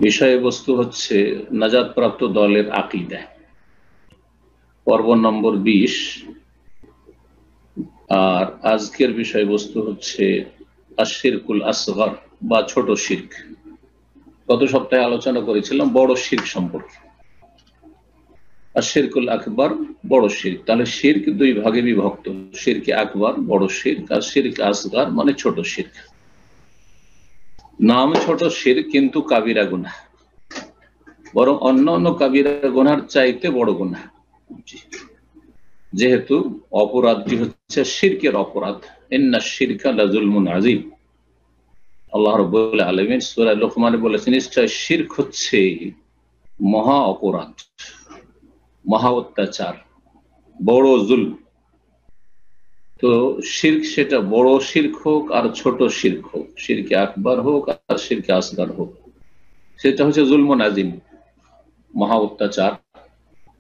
বিষয়বস্তু হচ্ছে নাজাতপ্রাপ্ত দলের আকীদা, পর্ব নম্বর 20। আর আজকের বিষয়বস্তু হচ্ছে আশিরকুল আসগর বা ছোট শিরক। গত সপ্তাহে আলোচনা করেছিলাম বড় শিরক সম্পর্কে। আশিরকুল আকবার বড় শিরক, তাহলে শিরক দুই ভাগে বিভক্ত, শিরকে আকবার বড় শিরক আর শিরক আসগর মানে ছোট শিরক। নাম ছোট শিরক কিন্তু কাবিরা গুনাহ, বরং অন্যান্য কাবিরা গুনার চাইতে বড় গুনাহ, যেহেতু অপরাধটি হচ্ছে শিরকের অপরাধ। ইন্নাশ শিরকা লাযুলমুন আযীম। আল্লাহ রাব্বুল আলামিন সূরা লুকমানে বলেছেন, নিশ্চয় শিরক হচ্ছে মহা অপরাধ, মহা অত্যাচার, বড় জুলম। তো শিরক সেটা বড় শিরক হোক আর ছোট শিরক হোক, শিরকে আকবার হোক আর শিরকে আসগর হোক, সেটা হচ্ছে জুলমুন আযীম, মহা অত্যাচার,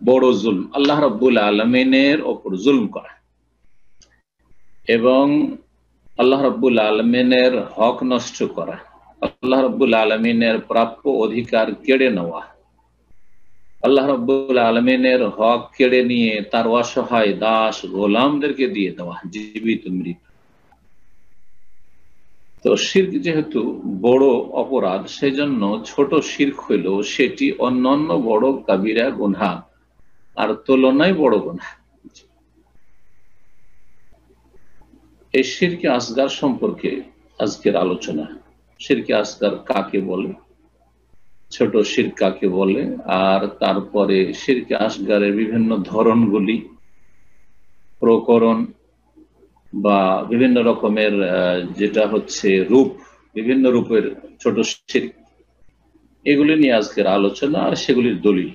বড় জুলম, আল্লাহ রাব্বুল আলামিনের উপর জুলম করা এবং আল্লাহ রাব্বুল আলামিনের হক নষ্ট করা, আল্লাহ রাব্বুল আলামিনের প্রাপ্য অধিকার কেড়ে নেওয়া, আল্লাহ রাব্বুল আলামিনের হক কেড়ে নিয়ে তার অসহায় দাস গোলামদেরকে দিয়ে দেওয়া, জীবিত মৃত। তো শিরক যেহেতু বড় অপরাধ, সেজন্য ছোট শিরক হইল সেটি অন্যান্য বড় কাবিরা গুনাহ আর তুলনায় বড় গুনাহ। এই শিরকে আসগার সম্পর্কে আজকের আলোচনা। শিরকে আসগার কাকে বলে, ছোট শিরক কাকে বলে, আর তারপরে শিরকে আসগারের বিভিন্ন ধরনগুলি, প্রকরণ বা বিভিন্ন রকমের যেটা হচ্ছে রূপ, বিভিন্ন রূপের ছোট শিরক, এগুলি নিয়ে আজকের আলোচনা আর সেগুলির দলিল।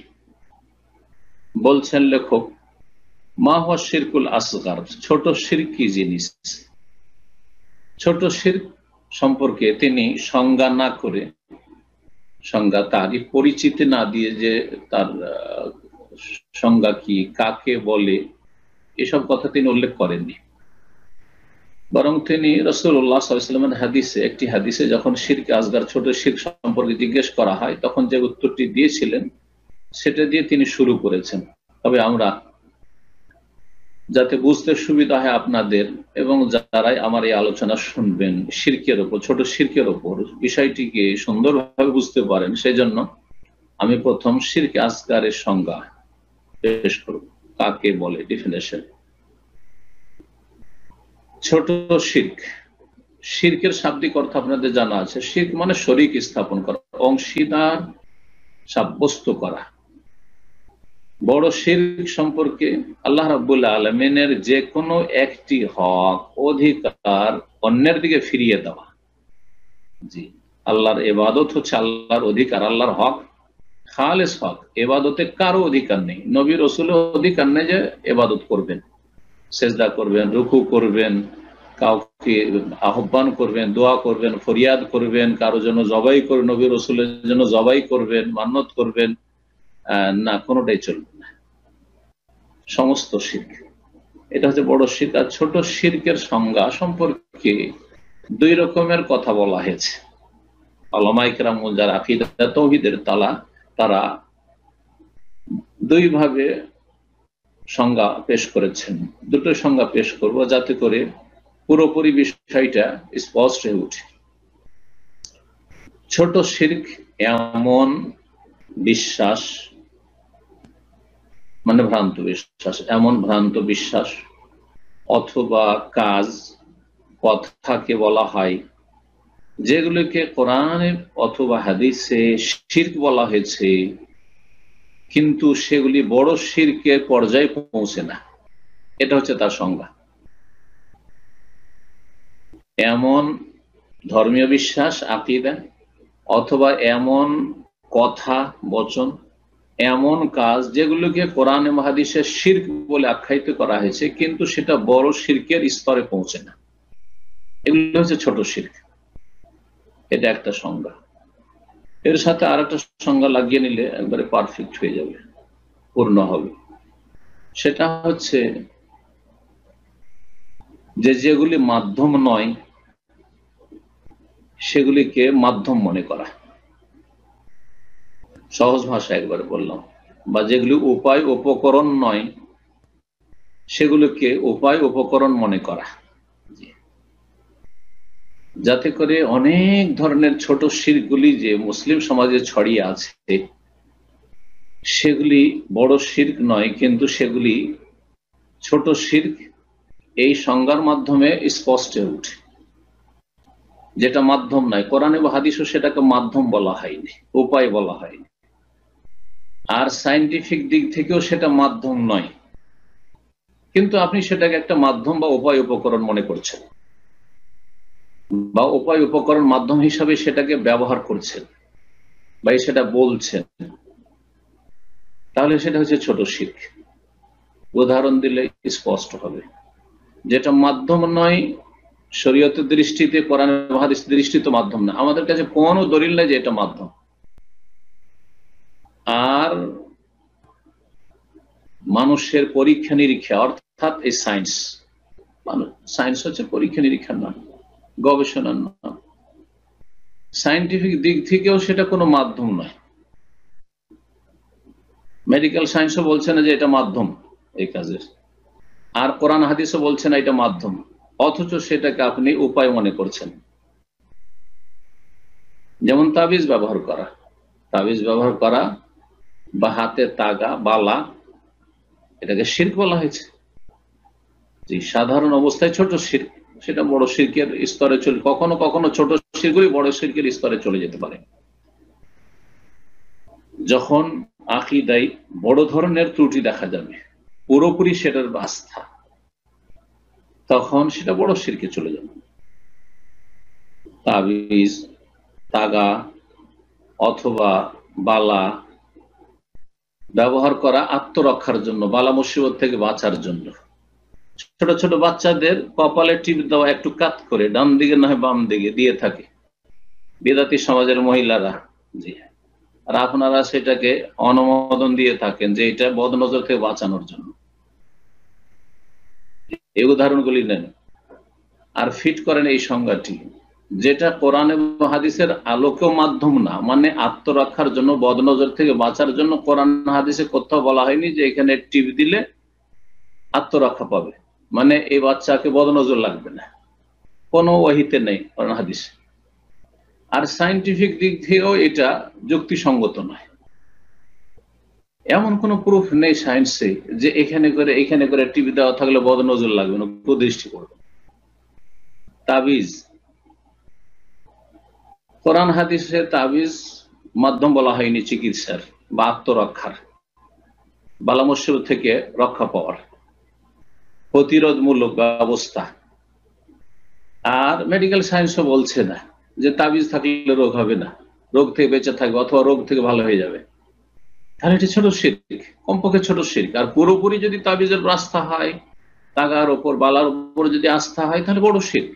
বলছেন লেখক, মা হুয়া শিরকুল আসগার, ছোট শিরক কি জিনিস। ছোট শিরক সম্পর্কে তিনি সংজ্ঞা না করে, সংজ্ঞা তারই পরিচিতি না দিয়ে, যে তার সংজ্ঞা কি, কাকে বলে, এসব কথা তিনি উল্লেখ করেননি। বরং তিনি রাসূলুল্লাহ সাল্লাল্লাহু আলাইহি ওয়াসাল্লামের হাদিসে, একটি হাদিসে যখন শিরকে আসগার ছোট শিরক সম্পর্কে জিজ্ঞেস করা হয়, তখন যে উত্তরটি দিয়েছিলেন সেটা দিয়ে তিনি শুরু করেছেন। তবে আমরা, যাতে বুঝতে সুবিধা হয় আপনাদের এবং যারাই আমার এই আলোচনা শুনবেন শিরকের ওপর, ছোট শিরকের ওপর, বিষয়টিকে সুন্দরভাবে বুঝতে পারেন, সেই জন্য আমি প্রথম শিরকে আসগারের সংজ্ঞা পেশ করব, কাকে বলে, ডেফিনেশন। ছোট শিরক, শিরকের শাব্দিক অর্থ আপনাদের জানা আছে। শিরক মানে শরীক স্থাপন করা, অংশীদার সাব্যস্ত করা। বড় শিরক সম্পর্কে আল্লাহ রাব্বুল আলামিনের যে কোনো একটি হক, অধিকার অন্যের দিকে ফিরিয়ে দেওয়া। জি, আল্লাহর ইবাদত হচ্ছে আল্লাহর অধিকার, আল্লাহর হক, খালেস হক। ইবাদতে কারো অধিকার নেই, নবী রাসূলের অধিকার নেই যে ইবাদত করবেন, সেজদা করবেন, রুকু করবেন, কাউকে আহ্বান করবেন, দোয়া করবেন, ফরিয়াদ করবেন, কারো জন্য জবাই করবেন, নবী রাসূলের জন্য জবাই করবেন, মান্নত করবেন, না, কোনোটাই চলবে না। সমস্ত শিরক, এটা হচ্ছে বড় শিরক। আর ছোট শিরকের সংজ্ঞা সম্পর্কে দুই রকমের কথা বলা হয়েছে। উলামায়ে কেরাম যারা আকীদা তাওহীদের তারা দুই ভাবে সংজ্ঞা পেশ করেছেন। দুটো সংজ্ঞা পেশ করব যাতে করে পুরোপুরি বিষয়টা স্পষ্ট হয়ে ওঠে। ছোট শিরক এমন বিশ্বাস, মানে ভ্রান্ত বিশ্বাস, এমন ভ্রান্ত বিশ্বাস অথবা কাজ, কথাকে বলা হয় যেগুলোকে কোরআনে অথবা হাদিসে শিরক বলা হয়েছে, কিন্তু সেগুলি বড় শিরকের পর্যায়ে পৌঁছে না। এটা হচ্ছে তার সংজ্ঞা। এমন ধর্মীয় বিশ্বাস, আকীদা, অথবা এমন কথা, বচন, এমন কাজ যেগুলোকে কোরআন এবং হাদিসে শিরক বলে আখ্যায়িত করা হয়েছে, কিন্তু সেটা বড় শিরকের স্তরে পৌঁছে না, এগুলো হচ্ছে ছোট শিরক। এটা একটা সংজ্ঞা। এর সাথে আর একটা সংজ্ঞা লাগিয়ে নিলে একবারে পারফেক্ট হয়ে যাবে, পূর্ণ হবে। সেটা হচ্ছে যে যেগুলি মাধ্যম নয় সেগুলিকে মাধ্যম মনে করা। সহজ ভাষা একবার বললাম, বা যেগুলি উপায় উপকরণ নয় সেগুলোকে উপায় উপকরণ মনে করা, যাতে করে অনেক ধরনের ছোট শিরকগুলি যে মুসলিম সমাজে ছড়িয়ে আছে সেগুলি বড় শিরক নয়, কিন্তু সেগুলি ছোট শিরক এই সংজ্ঞার মাধ্যমে স্পষ্ট হয়ে ওঠে। যেটা মাধ্যম নয়, কোরআনে বা হাদিসও সেটাকে মাধ্যম বলা হয়নি, উপায় বলা হয়নি। আর সায়েন্টিফিক দিক থেকেও সেটা মাধ্যম নয়, কিন্তু আপনি সেটাকে একটা মাধ্যম বা উপায় উপকরণ মনে করছেন, বা উপায় উপকরণ মাধ্যম হিসাবে সেটাকে ব্যবহার করছেন, বা সেটা বলছেন, তাহলে সেটা হচ্ছে ছোট শিরক। উদাহরণ দিলে স্পষ্ট হবে। যেটা মাধ্যম নয় শরীয়তের দৃষ্টিতে, কোরআন হাদিসের দৃষ্টিতে মাধ্যম না, আমাদের কাছে কোনো দলিল নাই যে এটা মাধ্যম। আর মানুষের পরীক্ষা নিরীক্ষা, অর্থাৎ এই সায়েন্স, সায়েন্স হচ্ছে পরীক্ষা নিরীক্ষার নাম, গবেষণার নাম। সায়েন্টিফিক দিক থেকেও সেটা কোনো মাধ্যম নয়। মেডিকেল সায়েন্সও বলছে না যে এটা মাধ্যম এই কাজের, আর কোরআন হাদিসও বলছে না এটা মাধ্যম, অথচ সেটাকে আপনি উপায় মনে করছেন। যেমন তাবিজ ব্যবহার করা, তাবিজ ব্যবহার করা বা হাতে তাগা বালা, এটাকে শিরক বলা হয়েছে। যে সাধারণ অবস্থায় ছোট শিরক, সেটা বড় শিরকের স্তরে চলে, কখনো কখনো ছোট শিরকই বড় শিরকের স্তরে চলে যেতে পারে। যখন আকীদায় বড় ধরনের ত্রুটি দেখা যাবে, পুরোপুরি সেটার আস্থা, তখন সেটা বড় শিরকে চলে যাবে। তাবিজ, তাগা অথবা বালা ব্যবহার করা আত্মরক্ষার জন্য, বালা মুসিবত থেকে বাঁচার জন্য। ছোট ছোট বাচ্চাদের কপালে টিপ দেওয়া, একটু কাত করে ডান দিকে না হয় বাম দিকে দিয়ে থাকে বিদাতি সমাজের মহিলারা। জি, আর আপনারা সেটাকে অনুমোদন দিয়ে থাকেন যে এটা বদনজর থেকে বাঁচানোর জন্য। এই উদাহরণগুলি নেন আর ফিট করেন এই সংজ্ঞাটি, যেটা কোরআন এবং হাদিসের আলোকেও মাধ্যম না, মানে আত্মরক্ষার জন্য, বদনজর থেকে বাঁচার জন্য। কোরআন হাদিসে কোথাও বলা হয়নি যে এখানে টিপ দিলে আত্মরক্ষা পাবে, মানে এই বাচ্চাকে বদনজর লাগবে না, কোনো ওয়াহিতে নেই কোরআন হাদিসে। আর সায়েন্টিফিক দিক থেকেও এটা যুক্তিসঙ্গত নয়। এমন কোনো প্রুফ নেই সায়েন্সে যে এখানে করে টিভি দেওয়া থাকলে বদনজর লাগবে না, কুদৃষ্টি পড়বে। তাবিজ, কোরআন হাদিসে তাবিজ মাধ্যম বলা হয়নি চিকিৎসার বা আত্মরক্ষার, বালা মুসিবত থেকে রক্ষা পাওয়ার প্রতিরোধমূলক ব্যবস্থা। আর মেডিকেল সায়েন্সও বলছে না যে তাবিজ থাকলে রোগ হবে না, রোগ থেকে বেঁচে থাকবে অথবা রোগ থেকে ভালো হয়ে যাবে। তাহলে এটি ছোট শিরক, কমপক্ষে ছোট শিরক। আর পুরোপুরি যদি তাবিজের আস্থা হয়, তাগার ওপর বালার উপর যদি আস্থা হয়, তাহলে বড় শিরক।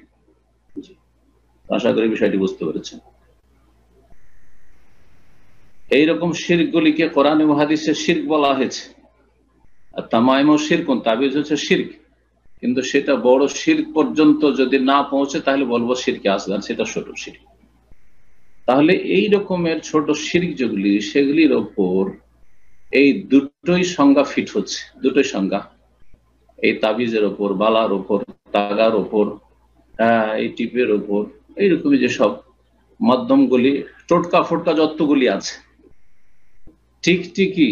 আশা করি বিষয়টি বুঝতে পেরেছেন। এইরকম শিরকগুলিকে কোরআন এবং হাদিসে শিরক বলা হয়েছে। আর তামাইম শিরকুন, তাবিজ হচ্ছে শিরক, কিন্তু সেটা বড় শিরক পর্যন্ত যদি না পৌঁছে তাহলে বলবো শিরকে আসগার, সেটা ছোট শিরক। তাহলে এই রকমের ছোট শিরক যেগুলি, সেগুলির ওপর এই দুটোই সংজ্ঞা ফিট হচ্ছে, দুটোই সংজ্ঞা, এই তাবিজের ওপর, বালার ওপর, তাগার ওপর, এই টিপের ওপর, এইরকমই যেসব মাধ্যমগুলি, টোটকা ফোটকা যতগুলি আছে। টিকটিকি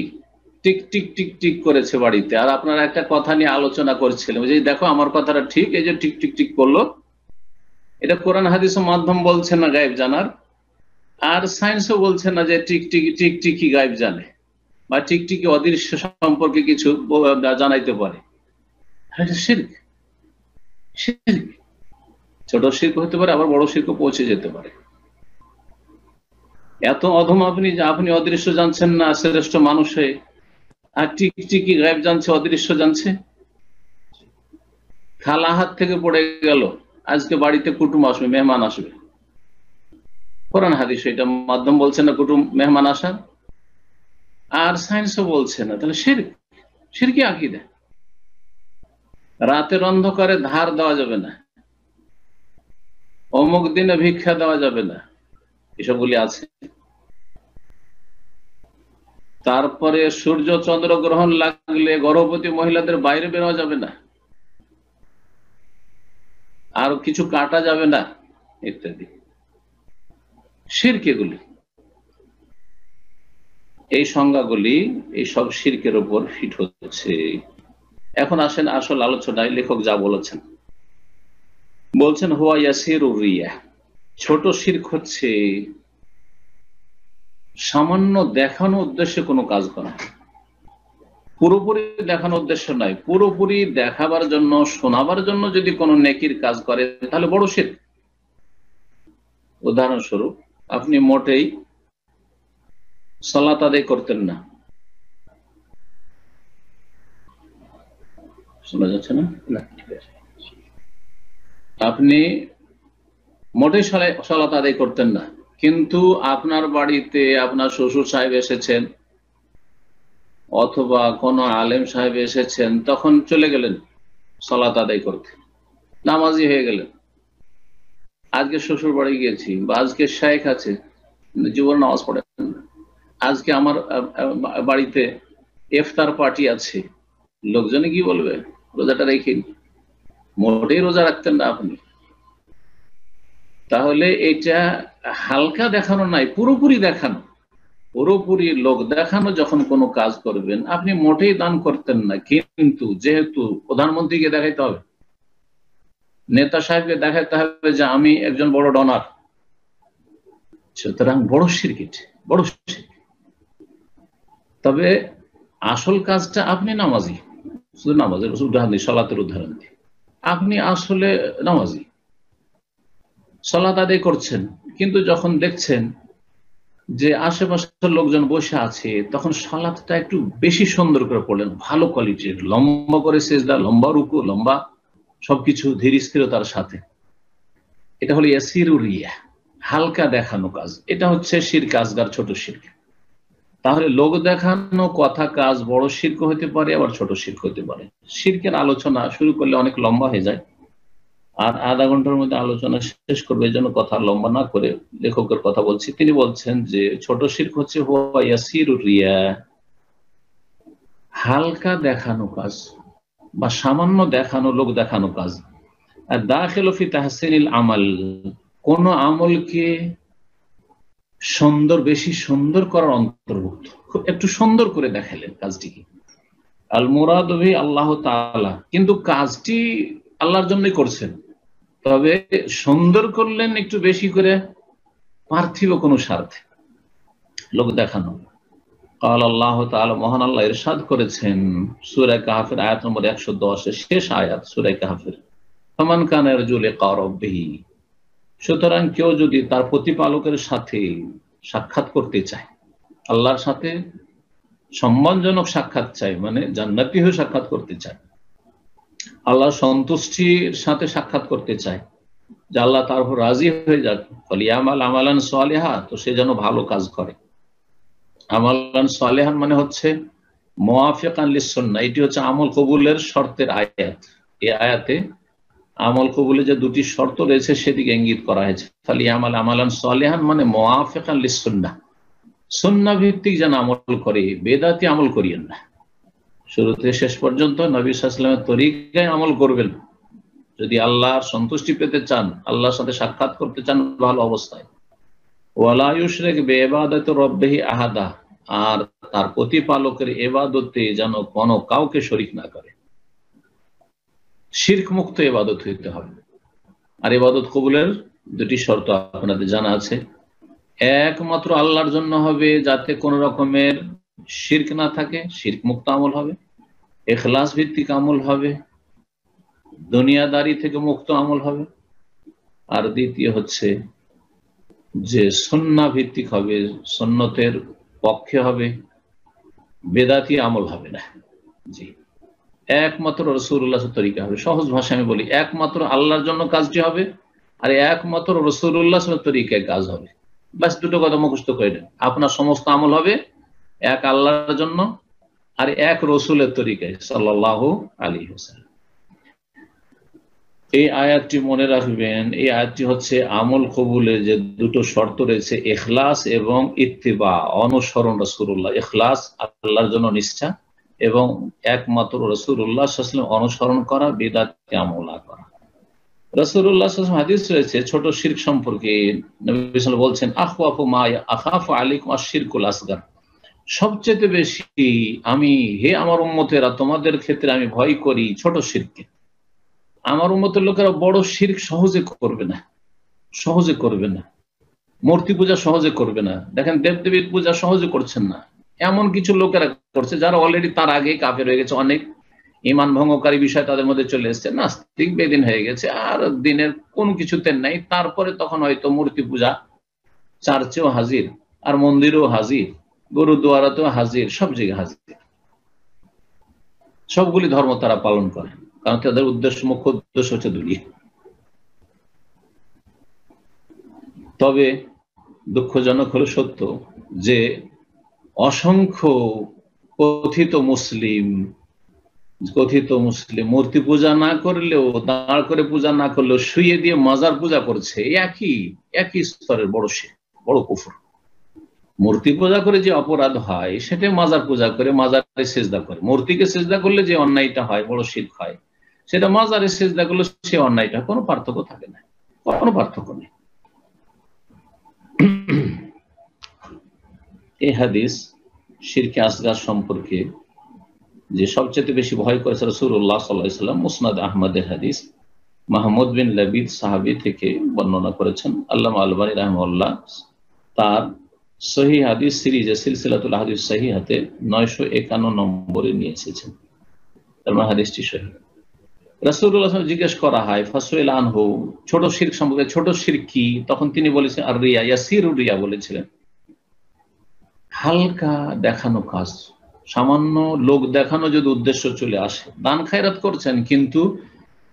টিক টিক টিক টিক করেছে বাড়িতে, আর আপনারা একটা কথা নিয়ে আলোচনা করছিলেন যে দেখো আমার কথাটা ঠিক, এই যে টিক টিক টিক করলো, এটা কোরআন হাদিসের মাধ্যম বলছে না গায়েব জানার, আর সায়েন্সও বলছে না যে টিকটিকি টিকটিকি গায়েব জানে বা টিকটিকি অদৃশ্য সম্পর্কে কিছু জানাইতে পারে। শিরক, শিরক ছোট শিরক হতে পারে, আবার বড় শিরক পৌঁছে যেতে পারে। এত অধম আপনি যে আপনি অদৃশ্য জানছেন না শ্রেষ্ঠ মানুষ হয়ে, আর টিকটিকি গায়েব জানছে, অদৃশ্য জানছে। খালা হাত থেকে পড়ে গেল, আজকে বাড়িতে কুটুম আসবে, মেহমান আসবে, কোরআন হাদিস এটা মাধ্যম বলছে না কুটুম মেহমান আসার, আর সায়েন্সও বলছে না, তাহলে শিরক, শিরকি আকীদা। রাতের অন্ধকারে ধার দেওয়া যাবে না, অমুক দিনে ভিক্ষা দেওয়া যাবে না, এসবগুলি আছে। তারপরে সূর্য চন্দ্র গ্রহণ লাগলে গর্ভবতী মহিলাদের বাইরে বেরোয়া যাবে না, আর কিছু কাটা যাবে না, ইত্যাদি শিরক। এগুলি, এই সংজ্ঞাগুলি এই সব শিরকের উপর ফিট হচ্ছে। এখন আসেন আসল আলোচনায়। লেখক যা বলেছেন, বলছেন হুয়া ইয়াসিরুর রিয়া, ছোট শিরক হচ্ছে সামান্য দেখানো উদ্দেশ্যে কোনো কাজ করা, পুরোপুরি দেখানোর উদ্দেশ্য নয়, পুরোপুরি দেখাবার জন্য শোনাবার জন্য যদি কোনো নেকির কাজ করে তাহলে বড় শিরক। উদাহরণস্বরূপ, আপনি মোটেই সালাত আদায় করতেন না, শোনা যাচ্ছে না? আপনি মোটেই সালাত আদায় করতেন না, কিন্তু আপনার বাড়িতে আপনার শ্বশুর সাহেব এসেছেন অথবা কোনো আলেম সাহেব এসেছেন, তখন চলে গেলেন সালাত আদায় করতে, নামাজি হয়ে গেলেন। আজকে শ্বশুর বাড়ি গিয়েছি, বা আজকে শায়েখ আছে, জীবন নামাজ পড়েন না, আজকে আমার বাড়িতে ইফতার পার্টি আছে, লোকজনে কি বলবে? রোজাটা রেখে, মোটেই রোজা রাখতেন না আপনি। তাহলে এটা হালকা দেখানো নাই, পুরোপুরি দেখানো, পুরোপুরি লোক দেখানো। যখন কোনো কাজ করবেন, আপনি মোটেই দান করতেন না, কিন্তু যেহেতু প্রধানমন্ত্রীকে দেখাইতে হবে, নেতা সাহেবকে দেখাইতে হবে যে আমি একজন বড় ডোনার, সুতরাং বড় শিরক, বড় শিরক। তবে আসল কাজটা, আপনি নামাজি, শুধু নামাজের উদাহরণ দিই, সালাতের উদাহরণ দিই, আপনি আসলে নামাজি, সালাত আদায় করছেন, কিন্তু যখন দেখছেন যে আশেপাশের লোকজন বসে আছে, তখন সালাতটা একটু বেশি সুন্দর করে পড়লেন, ভালো কোয়ালিটির, লম্বা করে সেজদা, লম্বা রুকু, লম্বা সবকিছু ধীর স্থিরতার সাথে। এটা হলো ইয়াসিরুর রিয়া, হালকা দেখানো কাজ। এটা হচ্ছে শিরক আসগার, ছোট শিরক। তাহলে লোক দেখানো কথা কাজ বড় শিরক হতে পারে, আবার ছোট শিরক হতে পারে। শিরকের আলোচনা শুরু করলে অনেক লম্বা হয়ে যায়, আর আধা ঘন্টার মধ্যে আলোচনা শেষ করবে, এই জন্য কথা লম্বা না করে লেখকের কথা বলছি। তিনি বলছেন যে ছোট শিরক হচ্ছে হুয়া ইয়াসিরুর রিয়া, হালকা দেখানো কাজ বা সামান্য দেখানো, লোক দেখানো কাজ। আর দাখিলু ফি তাহসিনিল আমাল, কোন আমলকে সুন্দর, বেশি সুন্দর করার অন্তর্ভুক্ত, খুব একটু সুন্দর করে দেখালেন কাজটিকে। আল মুরাদু বিহি আল্লাহ তাআলা, কিন্তু কাজটি আল্লাহর জন্যই করছেন, তবে সুন্দর করলেন একটু বেশি করে পার্থিব কোনো স্বার্থে, লোক দেখানো। قال আল্লাহ তাআলা, মহান আল্লাহ ইরশাদ করেছেন সূরা কাহফের আয়াত নম্বর 110 এর শেষ আয়াত সূরা কাহফের, ফামান কানা ইয়ারজু লিকা রাব্বিহি, সুতরাং কেউ যদি তার প্রতিপালকের সাথে সাক্ষাৎ করতে চায়, আল্লাহর সাথে সম্মানজনক সাক্ষাৎ চায়, মানে জান্নাতি হয়ে সাক্ষাৎ করতে চায়, আল্লাহর সন্তুষ্টির সাথে সাক্ষাৎ করতে চায়, যে আল্লাহ তার উপর রাজি হয়ে যাক, ফালিয়ামাল আমালান সালিহা, তো সে যেন ভালো কাজ করে। আমালান সালিহান মানে হচ্ছে মুওয়াফিকান লিস-সুন্নাহ, এটি হচ্ছে আমল কবুলের শর্তের আয়াত। এই আয়াতে আমল কবুলে যে দুটি শর্ত রয়েছে সেদিকে ইঙ্গিত করা হয়েছে। ফালিয়ামাল আমালান সালিহান মানে মুওয়াফিকান লিস-সুন্নাহ, সুন্নাহ ভিত্তিক যেন আমল করে, বেদাতি আমল করিয়েন না। শুরুতে শেষ পর্যন্ত নবী সাল্লাল্লাহু আলাইহি ওয়াসাল্লামের তরিকায় আমল করবেন, যদি আল্লাহর সন্তুষ্টি পেতে চান, আল্লাহর সাথে সাক্ষাৎ করতে চান ভালো অবস্থায়। ওয়ালা ইউশরিক বিইবাদাতি রাব্বিহি আহাদা, আর তার প্রতিপালকের ইবাদতে যেন কোনো কাউকে শরীক না করে। শিরক মুক্ত ইবাদত হইতে হবে। আর ইবাদত কবুলের দুটি শর্ত আপনাদের জানা আছে। একমাত্র আল্লাহর জন্য হবে, যাতে কোনো রকমের শিরক না থাকে, শিরক মুক্ত আমল হবে, ইখলাস ভিত্তিক আমল হবে, দুনিয়াদারি থেকে মুক্ত আমল হবে। আর দ্বিতীয় হচ্ছে যে সুন্নাহ ভিত্তিক হবে, সুন্নতের পক্ষে হবে, বেদাতি আমল হবে না। জি, একমাত্র রাসূলুল্লাহর তরিকা হবে। সহজ ভাষায় আমি বলি, একমাত্র আল্লাহর জন্য কাজটি হবে, আর একমাত্র রাসূলুল্লাহর তরিকায় কাজ হবে। বাস, দুটো কথা মুখস্থ করে নেন, আপনার সমস্ত আমল হবে এক আল্লাহর জন্য আর এক রাসূলের তরিকায় সাল্লাল্লাহু আলাইহি ওয়াসাল্লাম। এই আয়াতটি মনে রাখবেন, এই আয়াতটি হচ্ছে আমল কবুলের যে দুটো শর্ত রয়েছে, ইখলাস এবং ইত্তিবা, অনুসরণ রাসূলুল্লাহ। ইখলাস আল্লাহর জন্য নিষ্ঠা, এবং একমাত্র রাসূলুল্লাহ সাল্লাল্লাহু আলাইহি ওয়াসাল্লাম অনুসরণ করা, বিদআতকে আমল না করা। রাসূলুল্লাহ সাল্লাল্লাহু আলাইহি ওয়াসাল্লাম হাদিস রয়েছে ছোট শিরক সম্পর্কে, নবী সাল্লাল্লাহু আলাইহি ওয়াসাল্লাম বলছেন, আখওয়াফু মা আখাফু আলাইকুম আশ-শিরকুল আসগার। সবচেয়ে বেশি আমি, হে আমার উম্মতেরা, তোমাদের ক্ষেত্রে আমি ভয় করি ছোট শিরককে। আমার উম্মতের লোকেরা বড় শিরক সহজে করবে না, সহজে করবে না। মূর্তি পূজা সহজে করবে না। দেখেন, দেবদেবীর পূজা সহজে করছেন না, এমন কিছু লোকেরা করছে যারা অলরেডি তার আগে কাফের হয়ে গেছে। অনেক ঈমান ভঙ্গকারী বিষয় তাদের মধ্যে চলে এসেছে, নাস্তিক বেদিন হয়ে গেছে, আর দিনের কোনো কিছুতে নাই। তারপরে তখন হয়তো মূর্তি পূজা চার্চেও হাজির, আর মন্দিরেও হাজির, গুরুদুয়ারাতেও হাজির, সব জায়গায় হাজির। সবগুলি ধর্ম তারা পালন করে, কারণ তাদের উদ্দেশ্য, মুখ্য উদ্দেশ্য হচ্ছে দুনিয়া। তবে দুঃখজনক হলো সত্য যে অসংখ্য কথিত মুসলিম মূর্তি পূজা না করলেও, দাঁড় করে পূজা না করলেও, শুয়ে দিয়ে মাজার পূজা করছে। একই স্তরের বড় বড় কুফর। মূর্তি পূজা করে যে অপরাধ হয়, সেটা মাজার পূজা করে, মাজারে সেজদা করে। মূর্তিকে সেজদা করলে যে অন্যায়টা হয়, বড় শিরক হয়, সেটা মাজারে সেজদা করলে সে অন্যায়টা, কোনো পার্থক্য থাকে না, কোনো পার্থক্য নেই। এই হাদিস শিরকে আসগার সম্পর্কে যে সবচেয়ে বেশি ভয় করেছে রাসূলুল্লাহ সাল্লাল্লাহু আলাইহি ওয়াসাল্লাম, মুসনাদ আহমদের হাদিস, মাহমুদ বিন লাবিদ সাহাবী থেকে বর্ণনা করেছেন। আল্লামা আলবানী রাহিমাহুল্লাহ তার সহিহ হাদিস সিরিজে সিলসিলাতুল হাদিস সহিহাতে 951 নম্বরে নিয়ে এসেছেন। তার মানে হাদিসটি সহিহ। রাসূলুল্লাহ জিজ্ঞেস করা হয় ফাসুইল আনহু, ছোট শিরক সম্পর্কে, ছোট শিরক কি? তখন তিনি বলেছেন আর রিয়া, ইয়াসিরুর রিয়া বলেছিলেন, হালকা দেখানো কাজ, সামান্য লোক দেখানো যদি উদ্দেশ্য চলে আসে। দান খায়রাত করছেন, কিন্তু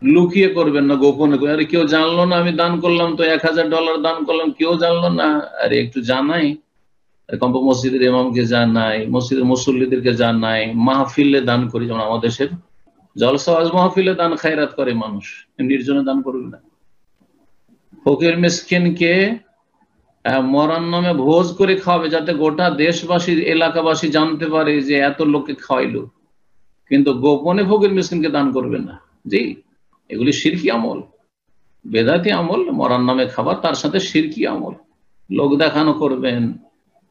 লুকিয়ে করবেন না, গোপনে করবেন। আরে কেউ জানলো না আমি দান করলাম, তো $1000 দান করলাম, কেউ জানলো না, আরে একটু জানাই, কম্প মসজিদের ইমামকে জানাই, মসজিদের মুসল্লিদেরকে জানাই, মাহফিলে দান করি। যেমন আমাদের দেশের জলসা ওয়াজ মাহফিলে দান খায়রাত করে মানুষ, নির্জনে দান করবে না। ফকির মিসকিনকে মরার নামে ভোজ করে খাওয়াবে, যাতে গোটা দেশবাসী, এলাকাবাসী জানতে পারে যে এত লোককে খাওয়াইলো, কিন্তু গোপনে ফকির মিসকিনকে দান করবে না। জি, এগুলি শিরকি আমল, বেদাতি আমল। মরার নামে খাবার, তার সাথে শিরকি আমল। লোক দেখানো করবেন,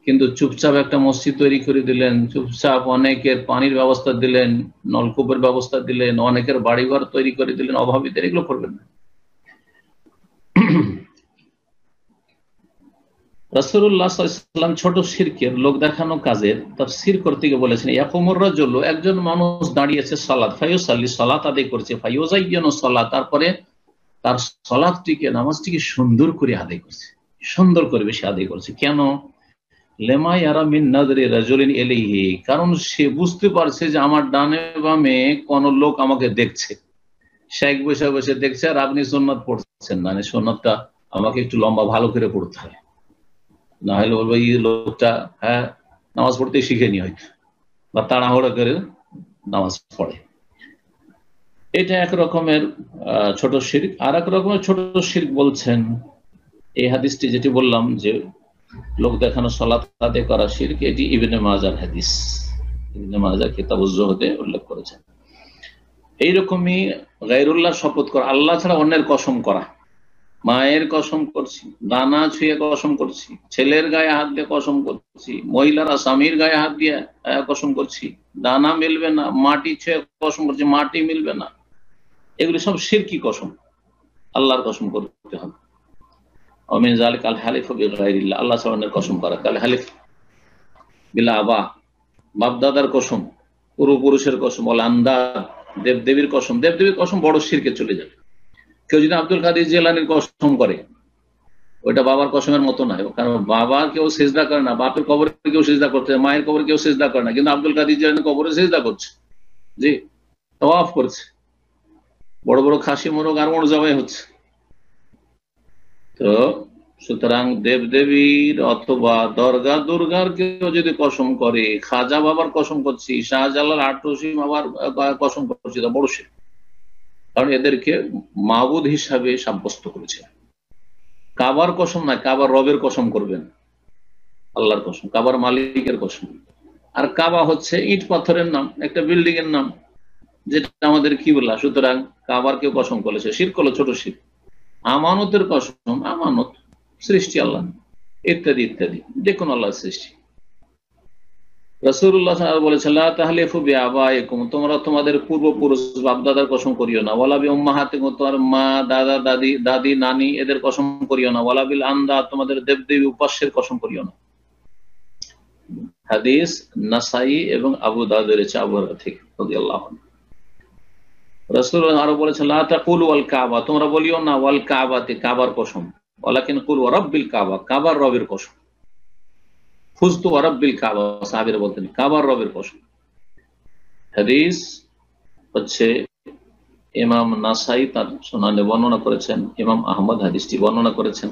কিন্তু চুপচাপ একটা মসজিদ তৈরি করে দিলেন, চুপচাপ অনেকের পানির ব্যবস্থা দিলেন, নলকূপের ব্যবস্থা দিলেন, অনেকের বাড়িঘর তৈরি করে দিলেন অভাবীদের, এগুলো করবেন না। রাসূলুল্লাহ সাল্লাল্লাহু আলাইহি ওয়াসাল্লাম ছোট শিরকের, লোক দেখানো কাজের তাফসীর করতে গিয়ে বলেছেন, ইয়াকুমুর রাজুলু, একজন মানুষ দাঁড়িয়েছে সালাত, ফায়ুসাল্লি, সালাত আদায় করছে, ফায়ুযায়্যিনু সালাত, তারপরে তার সালাতটিকে, নামাজটিকে সুন্দর করে আদায় করছে, সুন্দর করে বেশি আদায় করছে। কেন? লেমা ইয়ারা মিন নাযরি রাজুলিন ইলাইহি, কারণ সে বুঝতে পারছে যে আমার ডানে বামে কোন লোক আমাকে দেখছে, শেখ বসে বসে দেখছে, আর আপনি সুন্নাত পড়ছেন না, সুন্নাতটা আমাকে একটু লম্বা ভালো করে পড়তে হয়, না হলে বলবো এই লোকটা নামাজ পড়তে শিখেনি হয়তো, বা তাড়াহুড়া করে নামাজ পড়ে। এটা এক রকমের ছোট শিরক। আর এক রকমের ছোট শিরক বলছেন এই হাদিসটি, যেটি বললাম যে লোক দেখানো সালাত আদায় করা শিরক, এটি ইবনে মাজার হাদিস, ইবনে মাজার কিতাবুজ যুহদে উল্লেখ করেছেন। এইরকমই গায়রুল্লাহ শপথ করা, আল্লাহ ছাড়া অন্যের কসম করা, মায়ের কসম করছি, দানা ছুঁয়ে কসম করছি, ছেলের গায়ে হাত দিয়ে কসম করছি, মহিলারা স্বামীর গায়ে হাত দিয়ে কসম করছি, দানা মিলবে না, মাটি ছুঁয়ে কসম করছি, মাটি মিলবে না, এগুলি সব শিরকি কসম, আল্লাহর কসম করতে হবে। ওমিন যালিকা আল হালিফু বিগাইরিল্লাহ, আল্লাহ ছাড়া অন্যের কসম করা। কাল হালিফ বিল আবা, বাপ দাদার কসম, পূর্বপুরুষের কসম, বলে আন্দাজ, দেবদেবীর কসম। দেবদেবীর কসম বড় শিরকে চলে যাবে। কেউ যদি আব্দুল কাদের জিলানীর কসম করে, ওইটা বাবার কসমের মতো নয়, কারণ বাবা কেউ সেজদা করে না, বাপের কবরে কেউ সেজদা করতে, মায়ের কবরে কেউ সেজদা করে না, কিন্তু আব্দুল কাদের জিলানীর কবরে সেজদা করছে, জি, তাওয়াফ করছে, বড় বড় খাসি মোরগ আর মোর জবাই হচ্ছে। তো সুতরাং দেবদেবীর অথবা দরগা দুর্গার কেউ যদি কসম করে, খাজা বাবার কসম করছি, শাহজালাল আটরশি বাবার কসম করছি, তা বড় শিরক। কারণ এদেরকে মাবুদ হিসাবে সাব্যস্ত করেছে। কাবার কসম না, কাবার রবের কসম করবেন, আল্লাহর কসম, কাবার মালিকের কসম। আর কাবা হচ্ছে ইট পাথরের নাম, একটা বিল্ডিং এর নাম, যেটা আমাদের কিবলা। সুতরাং কাবার কেউ কসম করেছে, শিরক করলো, ছোট শিরক। আমানতের কসম, আমানত সৃষ্টি আল্লাহ, ইত্যাদি ইত্যাদি, যে কোনো আল্লাহর সৃষ্টি। রাসূলুল্লাহ সাল্লাল্লাহু আলাইহি ওয়াসাল্লাম বলেছেন, লা তাহলিফু বিআবাইকুম, তোমরা তোমাদের পূর্বপুরুষ বাপদাদার কসম করিও না। ওয়ালা বিউম্মাহাতিকুম, তোমার মা, দাদা, দাদি, দাদি, নানি এদের কসম করিও না। ওয়ালা বিল আন্দাদ, তোমাদের দেবদেবী উপাস্যের কসম করিও না। হাদিস নাসাই এবং আবু দাউদের আবু হুরায়রা থেকে রাদিয়াল্লাহু আনহু। রাসূলুল্লাহ আরো বলেছেন, লা তাকুলু ওয়াল কাবা, তোমরা বলিও না ওয়াল কাবাতে, কাবার কসম, ওয়ালাকিন কুলু ওয়া রাব্বিল কাবা, কাবার রবের কসম। ফুজতু ওয়া রাব্বিল কাবা, সাহাবীরা বলতেন কাবার রবের কসম। হাদিস হচ্ছে ইমাম নাসাই তার সুনানে বর্ণনা করেছেন, ইমাম আহমদ হাদিসটি বর্ণনা করেছেন,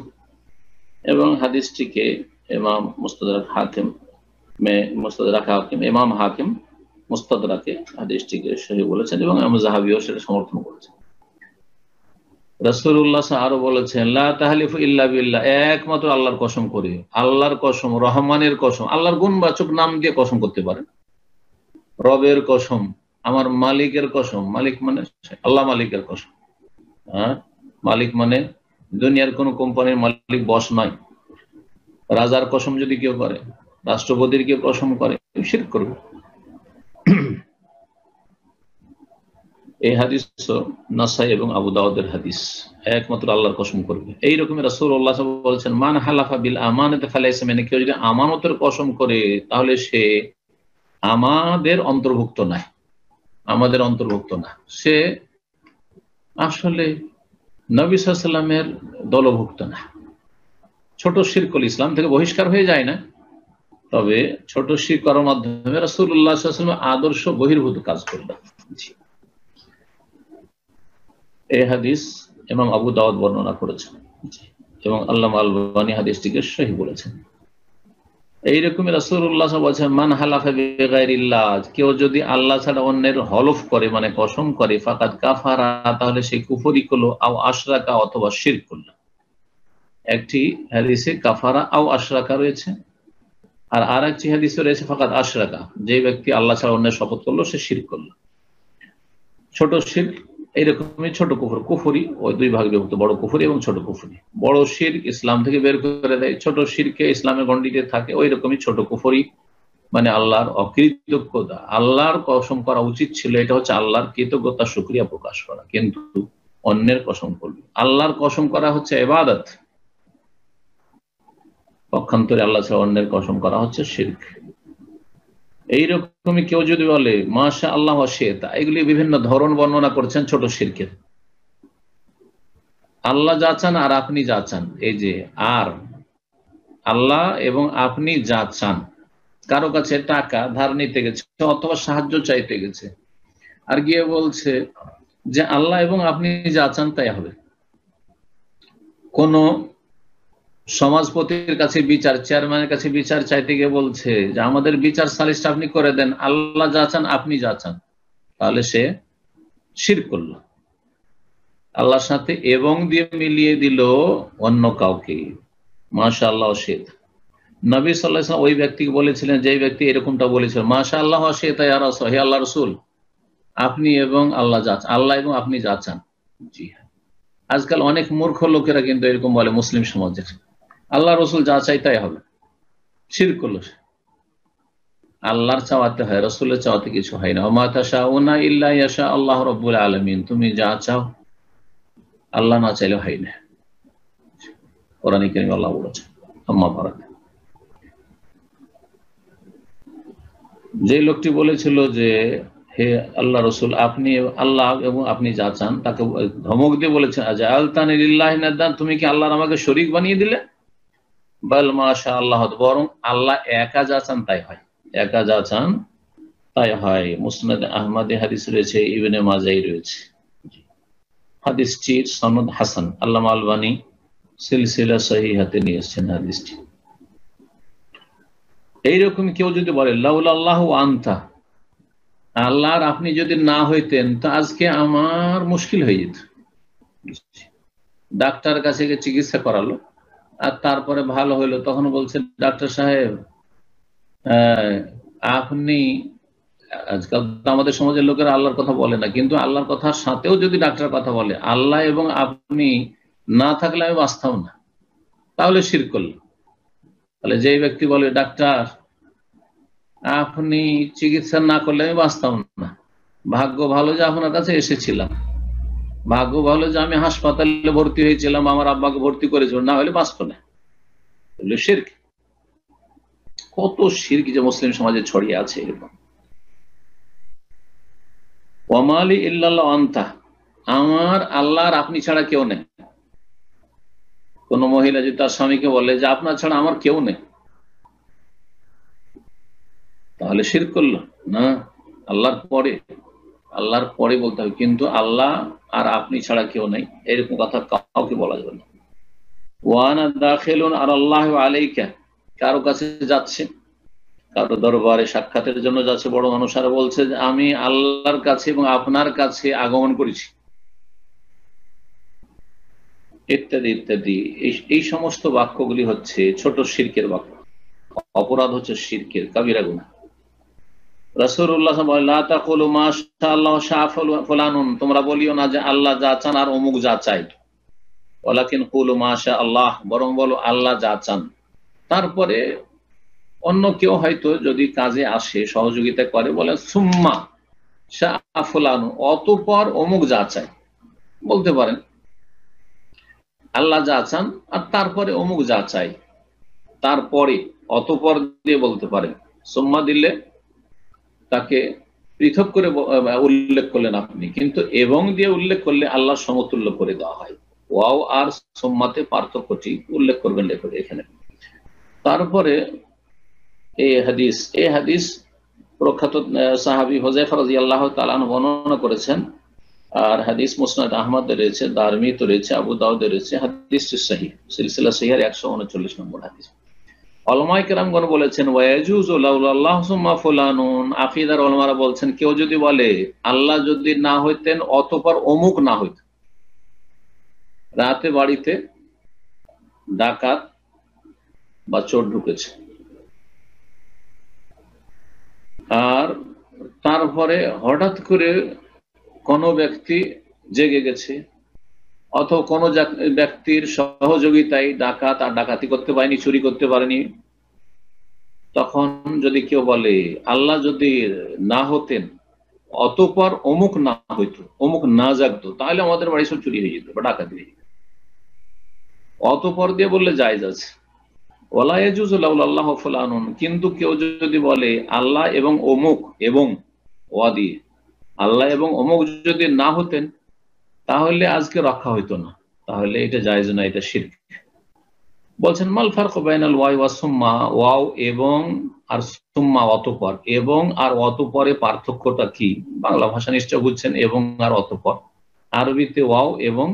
এবং হাদিসটিকে ইমাম মুস্তাদরাক হাকিম ইমাম হাকিম মুস্তাদরাকে হাদিসটিকে সহিহ বলেছেন, এবং ইমাম যাহাবীও সেটা সমর্থন করেছেন। রাসূলুল্লাহ আরো বলেছেন, লা তাহলিফু ইল্লা বিল্লাহ, একমাত্র আল্লাহর কসম করে, আল্লাহর কসম, রহমানের কসম, আল্লাহর গুণবাচক নাম দিয়ে কসম করতে পারেন। রবের কসম, আমার মালিকের কসম, মালিক মানে আল্লাহ, মালিকের কসম। হ্যাঁ, মালিক মানে দুনিয়ার কোন কোম্পানির মালিক বস নয়। রাজার কসম যদি কেউ করে, রাষ্ট্রপতির কেউ কসম করে, শিরক করবে। এই হাদিস নাসাই এবং আবু দাউদের হাদিস, একমাত্র আল্লাহর কসম করবে। এই রকমের রাসূলুল্লাহ সাল্লাল্লাহু আলাইহি ওয়াসাল্লাম বলেছেন, মান হালাফা বিল আমানাতি ফালাইসা মিন্না, কেউ যদি আমানতের কসম করে তাহলে সে আমাদের অন্তর্ভুক্ত নয়, আমাদের অন্তর্ভুক্ত না, সে আসলে নবী সাল্লাল্লাহু আলাইহি ওয়াসাল্লামের দলভুক্ত না। ছোট শিরক ইসলাম থেকে বহিষ্কার হয়ে যায় না, তবে ছোট শিরক করার মাধ্যমে রাসূলুল্লাহ সাল্লাল্লাহু আলাইহি ওয়াসাল্লামের আদর্শ বহির্ভূত কাজ করবে। এই হাদিস ইমাম আবু দাউদ বর্ণনা করেছেন, এবং আল্লামা আল-আলবানী হাদিসটিকে সহিহ বলেছেন। এইরকমই রাসূলুল্লাহ সাল্লাল্লাহু আলাইহি ওয়াসাল্লাম বলেছেন, মান হালাফা বিগাইরিল্লাহ, কেউ যদি আল্লাহ ছাড়া অন্যের হলফ করে, মানে কসম করে, ফাকাদ কাফারা, তাহলে সে কুফরি করলো, আও আশরাকা, অথবা শিরক করলো। একটি হাদিসে কাফারা আও আশরাকা রয়েছে, আর আরেকটি হাদিসে রয়েছে ফাকাদ আশরাকা, যে ব্যক্তি আল্লাহ ছাড়া অন্যের শপথ করলো সে শিরক করলো। ছোট শিরক এইরকমই, ছোট কুফর, কুফরি ওই দুই ভাগে বিভক্ত, বড় কুফরি এবং ছোট কুফরি। বড় শিরক ইসলাম থেকে বের করে দেয়, ছোট শিরকে ইসলামের গণ্ডিতে থাকে। ওই রকমই ছোট কুফরি মানে আল্লাহর অকৃতজ্ঞতা, আল্লাহর কসম করা উচিত ছিল, এটা হচ্ছে আল্লাহর কৃতজ্ঞতা শুকরিয়া প্রকাশ করা, কিন্তু অন্যের কসম করবে। আল্লাহর কসম করা হচ্ছে ইবাদত, পক্ষান্তরে আল্লাহ ছাড়া অন্যের কসম করা হচ্ছে শিরক। এইরকমই কেউ যদি বলে মাশা আল্লাহ ওয়া শি'তা, এগুলি বিভিন্ন ধরন বর্ণনা করছেন ছোট শিরকের। আল্লাহ যা চান আর আপনি যা চান, এই যে আর আল্লাহ এবং আপনি যা চান, কারো কাছে টাকা ধার নিতে গেছে অথবা সাহায্য চাইতে গেছে, আর গিয়ে বলছে যে আল্লাহ এবং আপনি যা চান তাই হবে। কোন সমাজপতির কাছে বিচার, চেয়ারম্যানের কাছে বিচার চাইতে গিয়ে বলছে যে আমাদের বিচার সালিসটা আপনি করে দেন, আল্লাহ যা চান আপনি যা চান, তাহলে সে শিরক করলো। আল্লাহর সাথে এবং দিয়ে মিলিয়ে দিল অন্য কাউকে, মাশাআল্লাহ ওয়া শি'তা। নবী সাল্লাল্লাহু আলাইহি ওয়াসাল্লাম ওই ব্যক্তিকে বলেছিলেন, যে ব্যক্তি এরকমটা বলেছিল, মাশাআল্লাহ ওয়া শি'তা ইয়া রাসূল, হে আল্লাহর রাসূল, আপনি এবং আল্লাহ যা চান, আল্লাহ এবং আপনি যা চান। জি হ্যাঁ, আজকাল অনেক মূর্খ লোকেরা কিন্তু এরকম বলে মুসলিম সমাজের, আল্লাহ রাসূল যা চাই তাই হবে, শিরক করলো। আল্লাহর চাওয়াতে হয়, রাসূলের চাওয়াতে কিছু হয় না। ওয়া তাশাউনা ইল্লা ইয়াশা আল্লাহু রাব্বুল আলামিন, তুমি যা চাও আল্লাহ না চাইলে হয় না। কোরআনে কারীমে আল্লাহ বলেছেন। আম্মা বারাক, যে লোকটি বলেছিল যে হে আল্লাহ রাসূল, আপনি আল্লাহ এবং আপনি যা চান, তাকে ধমক দিয়ে বলেছেন আজআলতানি লিল্লাহি নিদ্দান, তুমি কি আল্লাহর আমাকে শরীক বানিয়ে দিলে? বাল মাশা আল্লাহ, বরং আল্লাহ একা যা চান তাই হয়, একা যা চান তাই হয়। মুসনাদ আহমদে হাদিস রয়েছে, ইবনে মাজাহ রয়েছে, হাদিসটির সনদ হাসান। আল্লামা আল-আলবানী সিলসিলা সহিহাতে নিয়ে এসেছেন হাদিসটি। এইরকম কেউ যদি বলে লাউলা আল্লাহু আনতা, আল্লাহ আর আপনি যদি না হইতেন তো আজকে আমার মুশকিল হয়ে যেত। ডাক্তার কাছে গিয়ে চিকিৎসা করালো, আর তারপরে ভালো হইলো, তখন বলছে ডাক্তার সাহেব আপনি, আজকাল তো আমাদের সমাজের লোকেরা আল্লাহর কথা বলে না, কিন্তু আল্লাহর কথার সাথেও যদি ডাক্তার কথা বলে, আল্লাহ এবং আপনি না থাকলে আমি বাঁচতাম না, তাহলে শিরক করল। তাহলে যে ব্যক্তি বলে ডাক্তার আপনি চিকিৎসা না করলে আমি বাঁচতাম না, ভাগ্য ভালো যে আপনার কাছে এসেছিলাম, ভাগ্য ভালো যে আমি হাসপাতালে ভর্তি হয়েছিলাম, আমার আব্বাকে ভর্তি করেছিল, না হলে বাঁচত না, শিরক। কত শিরক যে মুসলিম সমাজে ছড়িয়ে আছে এরকম। ওয়ামালি ইল্লাল্লাহ আনতা, আমার আল্লাহর আপনি ছাড়া কেউ নেই। কোন মহিলা যদি তার স্বামীকে বলে যে আপনার ছাড়া আমার কেউ নেই, তাহলে শিরক করলো না। আল্লাহর পরে বলতে হবে, কিন্তু আল্লাহ আর আপনি ছাড়া কেউ নেই এরকম কথা কাউকে বলা যাবে না। ওয়ানা দাখিলুন আর আল্লাহ আলাইকা, কারো কাছে যাচ্ছে, কারো দরবারে সাক্ষাতের জন্য যাচ্ছে, বড় মানুষ, আর বলছে যে আমি আল্লাহর কাছে এবং আপনার কাছে আগমন করেছি, ইত্যাদি ইত্যাদি। এই সমস্ত বাক্যগুলি হচ্ছে ছোট শিরকের বাক্য, অপরাধ হচ্ছে শিরকের কাবিরা গুনাহ। রাসূলুল্লাহ বলেন লা তাকুলু মাশাআল্লাহ শাআ ফুলানুন, তোমরা বলিও না যে আল্লাহ যা চান আর অমুক যা চাই, ওয়ালাকিন কুলু মাশাআল্লাহ, বরং বলো আল্লাহ যা চান। তারপরে অন্য কেউ হয়তো যদি কাজে আসে, সহযোগিতা করে, বলে সুম্মা শাআ ফুলানুন, অতঃপর অমুক যা চাই, বলতে পারেন আল্লাহ যা চান আর তারপরে অমুক যা চাই, তারপরে অতঃপর দিয়ে বলতে পারেন। সুম্মা দিলে তাকে পৃথক করে উল্লেখ করলেন আপনি, কিন্তু এবং দিয়ে উল্লেখ করলে আল্লাহ সমতুল্য করে দেওয়া হয়। ওয়াও আর সুম্মাতে পার্থক্যটি উল্লেখ করবেন এখানে। তারপরে এই হাদিস প্রখ্যাত সাহাবী হুযায়ফা রাদিয়াল্লাহু তাআলা আনহু বর্ণনা করেছেন, আর হাদিস মুসনাদ আহমদে রয়েছে, দারমিতে রয়েছে, আবু দাউদে রয়েছে, হাদিসটি সহিহ, সিলসিলা সহিহের 139 নম্বর হাদিস। উলামায়ে কেরামগণ বলেছেন ওয়ায়াজুজু লাউলাল্লাহু সুম্মা ফুলানুন, আকীদার উলামারা বলছেন কেউ যদি বলে আল্লাহ যদি না হইতেন অতঃপর অমুক না হইত, রাতে বাড়িতে ডাকাত বা চোর ঢুকেছে, আর তারপরে হঠাৎ করে কোনো ব্যক্তি জেগে গেছে, অথবা কোনো ব্যক্তির সহযোগিতায় ডাকাত আর ডাকাতি করতে পারেনি, চুরি করতে পারেনি, তখন যদি কেউ বলে আল্লাহ যদি না হতেন অতঃপর অমুক না হইতো, অমুক না জাগতো, তাহলে আমাদের বাড়ি সব চুরি হয়ে যেত বা ডাকাতি হয়ে যেত, অতঃপর দিয়ে বললে জায়েজ আছে। ওয়ালা ইয়াজুজু লাউলাল্লাহু ফুলানুন, কিন্তু কেউ যদি বলে আল্লাহ এবং অমুক, এবং ওয়া দিয়ে আল্লাহ এবং অমুক যদি না হতেন তাহলে আজকে রক্ষা হইতো না, তাহলে এটা জায়েজ না, এটা শিরক। বলছেন মাল ফারকু বাইনাল ওয়াই ওয়া সুম্মা, ওয়াও এবং আর সুম্মা অতঃপর, এবং আর অতঃপরে পার্থক্যটা কি? বাংলা ভাষা নিশ্চয় বুঝছেন, এবং আর অতঃপর, আরবিতে ওয়াও এবং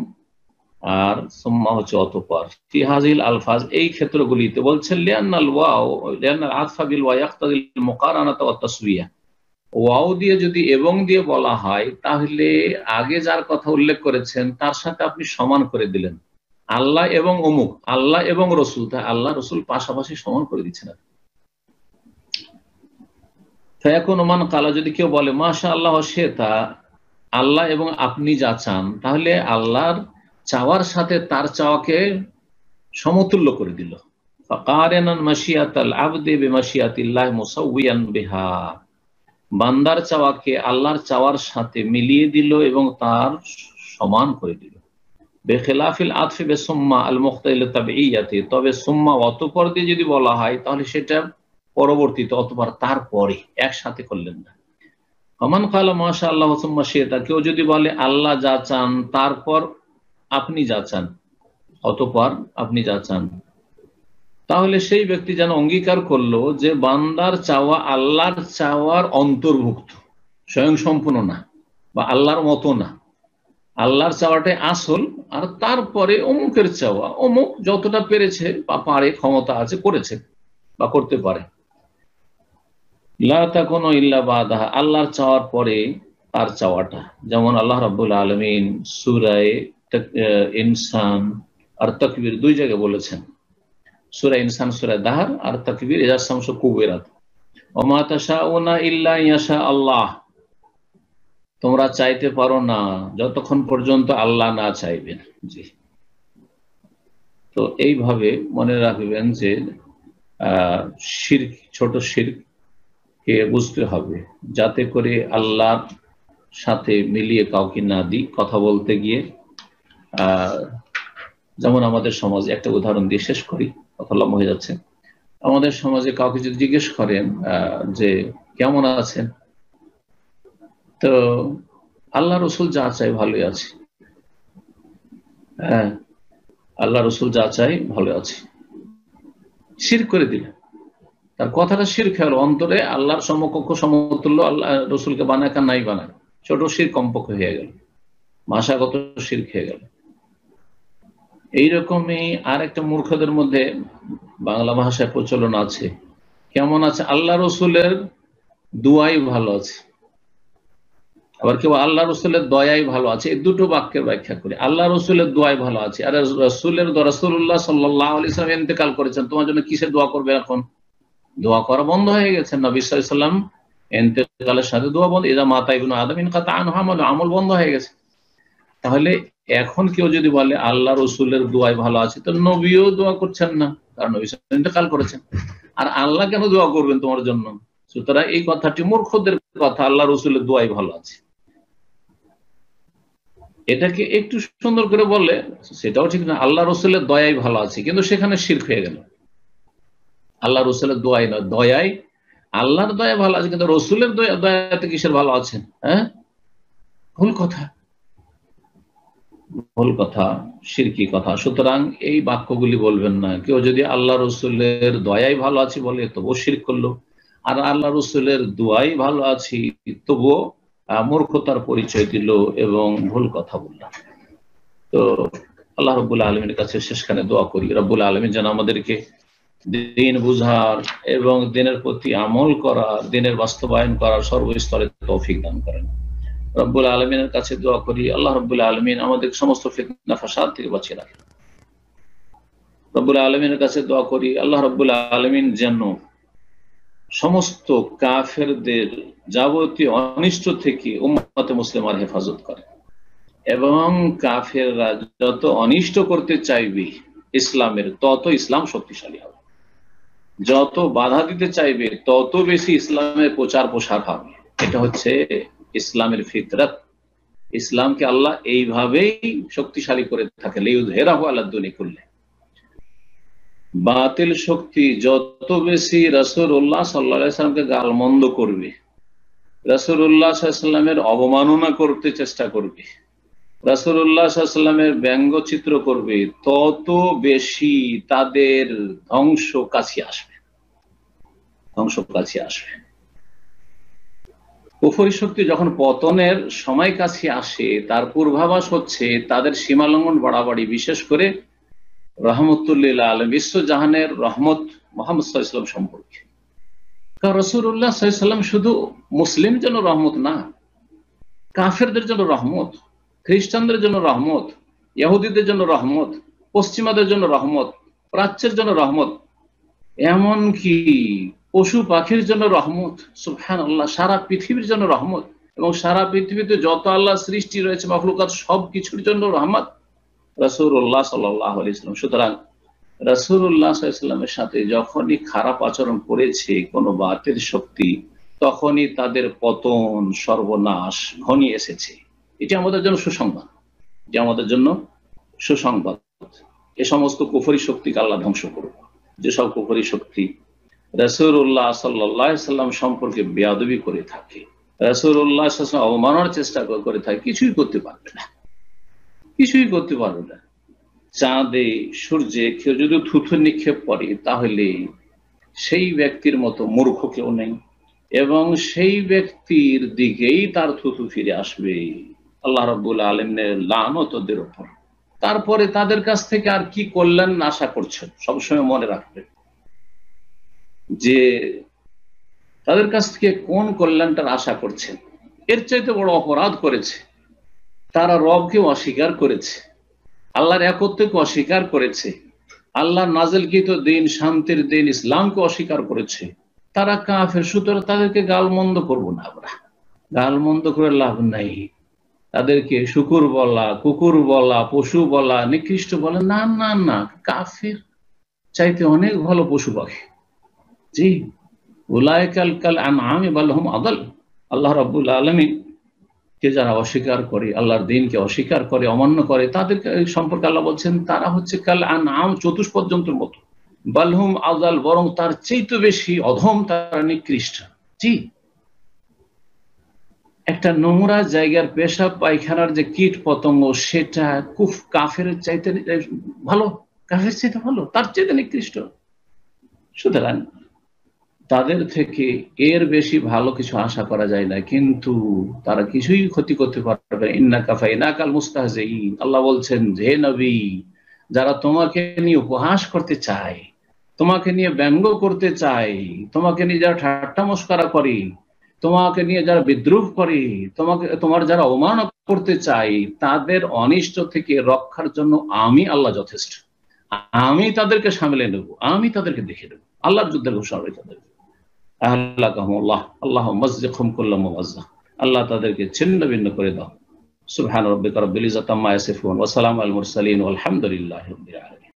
আর সুম্মা হচ্ছে অতঃপর। ফি হাযিল আলফাজ, এই ক্ষেত্রগুলিতে বলছেন লিআন্নাল ওয়াও লিআন্নাল আতফা বিল ওয়া ইয়াকতাদিল মুকারানাতা ওয়াত তাসওয়িয়া, ওয়াও দিয়ে যদি এবং দিয়ে বলা হয় তাহলে আগে যার কথা উল্লেখ করেছেন তার সাথে আপনি সমান করে দিলেন, আল্লাহ এবং অমুক, আল্লাহ এবং রসুল, তা আল্লাহ রসুল পাশাপাশি সমান করে দিচ্ছেন। ফায়াকুনু মান কালা, যদি কেউ বলে মাশাআল্লাহ শিতা, আল্লাহ এবং আপনি যা চান, তাহলে আল্লাহর চাওয়ার সাথে তার চাওয়াকে সমতুল্য করে দিল। ফাকারানান মাশিয়াতাল আবদি বিমাশিয়াতিল্লাহ মুসাউবিয়ান বিহা, বান্দার চাওয়াকে আল্লাহর চাওয়ার সাথে মিলিয়ে দিল এবং তার সমান করে দিল। বেখিলাফিল আতফি বিসুম্মা আল মুখতাইল তাবিইয়াতি, তবে সুম্মা অতঃপর দিয়ে যদি বলা হয় তাহলে সেটা পরবর্তীতে, অতঃপর তারপরে, একসাথে করলেন না। ওমান কালা মাশাআল্লাহ সুম্মা শিতা, কেউ যদি বলে আল্লাহ যা চান তারপর আপনি যা চান, অতঃপর আপনি যা চান, তাহলে সেই ব্যক্তি যেন অঙ্গীকার করলো যে বান্দার চাওয়া আল্লাহর চাওয়ার অন্তর্ভুক্ত, স্বয়ং সম্পূর্ণ না বা আল্লাহর মতো না, আল্লাহর চাওয়াটাই আসল, আর তারপরে অমুকের চাওয়া, অমুক যতটা পেরেছে বা পারে, ক্ষমতা আছে, করেছে বা করতে পারে। লা তাকুনু ইল্লা বাদাহা, আল্লাহর চাওয়ার পরে তার চাওয়াটা। যেমন আল্লাহ রাব্বুল আলামিন সূরা ইনসান আর তাকবীর দুই জায়গায় বলেছেন, সূরা ইনসান সূরা দাহর আর তাকবীর ইযা শামসু কুবিরাত, ওয়া মা তাশাউনা ইল্লা ইয়াশা আল্লাহ, তোমরা চাইতে পারো না যতক্ষণ পর্যন্ত আল্লাহ না চাইবেন। জি, তো এইভাবে মনে রাখবেন যে শিরক, ছোট শিরক কে বুঝতে হবে, যাতে করে আল্লাহর সাথে মিলিয়ে কাউকে না দিই। কথা বলতে গিয়ে যেমন আমাদের সমাজে, একটা উদাহরণ দিয়ে শেষ করি, কথা লম্বা হয়ে যাচ্ছে। আমাদের সমাজে কাউকে যদি জিজ্ঞেস করেন যে কেমন আছেন, তো আল্লাহ রসুল যা চাই ভালোই আছে, হ্যাঁ আল্লাহ রসুল যা চাই ভালো আছে, শিরক করে দিলেন। তার কথাটা শিরক হলো, অন্তরে আল্লাহর সমকক্ষ সমতুল্য আল্লাহ রসুলকে বানায় আর নাই বানায়, ছোট শিরক কমপক্ষে হয়ে গেল, ভাষাগত শিরক হয়ে গেল। এইরকমই আর একটা মূর্খদের মধ্যে বাংলা ভাষায় প্রচলন আছে, কেমন আছে, আল্লাহ রসুলের দুয়াই ভালো আছে, আবার কেউ আল্লাহ রসুলের দয়াই ভালো আছে। এই দুটো বাক্যের ব্যাখ্যা করি, আল্লাহ রসুলের দোয়াই ভালো আছে, আর রসুলের রাসূলুল্লাহ সাল্লাল্লাহু আলাইহি ওয়াসাল্লাম ইন্তেকাল করেছেন, তোমার জন্য কিসের দোয়া করবে? এখন দোয়া করা বন্ধ হয়ে গেছে। নবী সাল্লাল্লাহু আলাইহি ওয়াসাল্লাম ইন্তেকালের সাথে দোয়া বন্ধ, ইযা মাতা ইবনু আদম ইনকাতা আনহু আমালু, আমল বন্ধ হয়ে গেছে। তাহলে এখন কেউ যদি বলে আল্লাহ রসুলের দোয়াই ভালো আছে, তো নবীও দোয়া করছেন না, কারণ নবী সাল্লাল্লাহু আলাইহি ওয়াসাল্লাম ইন্তেকাল করেছেন, আর আল্লাহ কেন দোয়া করবেন তোমার জন্য? সুতরাং এই কথাটি মূর্খদের কথা, আল্লাহ রসুলের দোয়াই ভালো আছে। এটাকে একটু সুন্দর করে বললে সেটাও ঠিক না, আল্লাহ রসুলের দয়াই ভালো আছে, কিন্তু সেখানে শিরক হয়ে গেল। আল্লাহ রসুলের দোয়াই নয়, দয়াই, আল্লাহর দয়া ভালো আছে, কিন্তু রসুলের দয়াতে কিসের ভালো আছেন? হ্যাঁ, ভুল কথা, ভুল কথা, শিরকি কথা। সুতরাং এই বাক্যগুলি বলবেন না। কেউ যদি আল্লাহ রসুলের দয়াই ভালো আছে বলে, তবুও শিরক করলো, আর আল্লাহ রসুলের দোয়াই ভালো আছি তবুও মূর্খতার পরিচয় দিল এবং ভুল কথা বললাম। তো আল্লাহ রাব্বুল আলামিনের কাছে শেষখানে দোয়া করি, রাব্বুল আলামিন যেন আমাদেরকে দিন বুঝার এবং দিনের প্রতি আমল করার, দিনের বাস্তবায়ন করার সর্বস্তরে তৌফিক দান করেন। রাব্বুল আলামিনের কাছে দোয়া করি, আল্লাহ রাব্বুল আলামিন আমাদের সমস্ত ফিতনা ফাসাদ থেকে বাঁচিয়ে রাখেন। রাব্বুল আলামিনের কাছে দোয়া করি, আল্লাহ রাব্বুল আলামিন যেন সমস্ত কাফেরদের যাবতীয় অনিষ্ট থেকে উম্মতে মুসলিমার হেফাজত করে, এবং কাফেররা যত অনিষ্ট করতে চাইবে ইসলামের, তত ইসলাম শক্তিশালী হবে, যত বাধা দিতে চাইবে তত বেশি ইসলামের প্রচার প্রসার হবে। এটা হচ্ছে ইসলামের ফিতরত। ইসলামকে আল্লাহ এইভাবেই শক্তিশালী করে থাকে, লিইয়ুযহিরাহু আলা দুনি কুল্লি। বাতিল শক্তি যত বেশি রাসূলুল্লাহ সাল্লাল্লাহু আলাইহি ওয়াসাল্লামকে গালমন্দ করবে, রাসূলুল্লাহ সাল্লাল্লাহু আলাইহি ওয়াসাল্লামের অবমাননা করতে চেষ্টা করবে, রাসূলুল্লাহ সাল্লাল্লাহু আলাইহি ওয়াসাল্লামের ব্যঙ্গচিত্র করবে, তত বেশি তাদের ধ্বংস কাছে আসবে, ধ্বংস কাছে আসবে। কুফরি শক্তি যখন পতনের সময় কাছে আসে, তার পূর্বাভাস হচ্ছে তাদের সীমালঙ্ঘন বাড়াবাড়ি, বিশেষ করে রহমতুল লিল আলামিন, বিশ্বজাহানের রহমত মুহাম্মদ সাল্লাল্লাহু আলাইহি ওয়াসাল্লাম সম্পর্কে। কারণ রাসূলুল্লাহ সাল্লাল্লাহু আলাইহি ওয়াসাল্লাম শুধু মুসলিম জন্য রহমত না, কাফেরদের জন্য রহমত, খ্রিস্টানদের জন্য রহমত, ইহুদিদের জন্য রহমত, পশ্চিমাদের জন্য রহমত, প্রাচ্যের জন্য রহমত, এমনকি পশু পাখির জন্য রহমত। সুবহানাল্লাহ, সারা পৃথিবীর জন্য রহমত, এবং সারা পৃথিবীতে যত আল্লাহ সৃষ্টি রয়েছে মাখলুকাত সবকিছুর জন্য রহমত রাসূলুল্লাহ সাল্লাল্লাহু আলাইহি ওয়াসাল্লাম। সুতরাং রাসূলুল্লাহ সাল্লাল্লাহু আলাইহি ওয়াসাল্লামের সাথে যখনই খারাপ আচরণ করেছে কোনো বাতিল শক্তি, তখনই তাদের পতন, সর্বনাশ ঘনিয়ে এসেছে। এটি আমাদের জন্য সুসংবাদ, যে আমাদের জন্য সুসংবাদ। এ সমস্ত কুফরি শক্তিকে আল্লাহ ধ্বংস করুক। যেসব কুফরি শক্তি রাসূলুল্লাহ সাল্লাল্লাহু আলাইহি ওয়াসাল্লাম সম্পর্কে বেয়াদবি করে থাকে, রাসূলুল্লাহ সাল্লাল্লাহু আলাইহি ওয়াসাল্লাম অবমাননার চেষ্টা করে থাকে, কিছুই করতে পারবে না, কিছুই করতে পারবে না। চাঁদে সূর্যে কেউ যদি থুথু নিক্ষেপ করে, তাহলে সেই ব্যক্তির মতো মূর্খ কেউ নেই, এবং সেই ব্যক্তির দিকেই তার থুথু ফিরে আসবে, আল্লাহ রাব্বুল আলামিনের লানত ওদের উপর। তারপরে তাদের কাছ থেকে আর কি কল্যাণ আশা করছেন? সবসময় মনে রাখবেন যে তাদের কাছ থেকে কোন কল্যাণটার আশা করছেন? এর চাইতে বড় অপরাধ করেছে তারা। রবকে অস্বীকার করেছে, আল্লাহর একত্বকে অস্বীকার করেছে, আল্লাহর নাজিলকৃত দিন, শান্তির দিন ইসলামকে অস্বীকার করেছে। তারা কাফের, সুতরাং তাদেরকে গালমন্দ করবো না আমরা। গালমন্দ করে লাভ নাই। তাদেরকে শুকুর বলা, কুকুর বলা, পশু বলা, নিকৃষ্ট বলা, না না না, কাফের চাইতে অনেক ভালো পশু পাখি। জি, উলাইকাল কাল আনআমি বাল হুম আদাল। আল্লাহ রাব্বুল আলামিন কে যারা অস্বীকার করে, আল্লাহর দিনকে অস্বীকার করে, অমান্য করে, তাদের সম্পর্কে আল্লাহ বলছেন তারা হচ্ছে কাল আনআম, চতুষ্পদ জন্তুর মতো। বাল হুম আদাল, বরং তার চাইতে বেশি অধম, তারা নিকৃষ্ট। জি, একটা নোংরা জায়গার পেশাব পায়খানার যে কীট পতঙ্গ, সেটা কাফের চাইতে ভালো, কাফের চাইতে ভালো, তার চাইতে নিকৃষ্ট। সুতরাং তাদের থেকে এর বেশি ভালো কিছু আশা করা যায় না, কিন্তু তারা কিছুই ক্ষতি করতে পারবে। ইন্নাকা ফাইনাকাল মুস্তাহজিঈন। আল্লাহ বলছেন, হে নবী, যারা তোমাকে নিয়ে উপহাস করতে চায়, তোমাকে নিয়ে ব্যঙ্গ করতে চায়, তোমাকে নিয়ে যারা ঠাট্টা মস্করা করে, তোমাকে নিয়ে যারা বিদ্রুপ করে, তোমার যারা অবমাননা করতে চায়, তাদের অনিষ্ট থেকে রক্ষার জন্য আমি আল্লাহ যথেষ্ট। আমি তাদেরকে সামলে নেব, আমি তাদেরকে দেখে নেব। আল্লাহর যুদ্ধের ঘোষণা রয়েছে তাদের। আল্লাহ তাদেরকে ছিন্ন ভিন্ন করে দাও। সুবহান রাব্বিকা রাব্বিল ইজ্জাতি আম্মা ইয়াসিফুন ওয়া সালামুন আলাল মুরসালিন ওয়ালহামদুলিল্লাহি রাব্বিল আলামিন।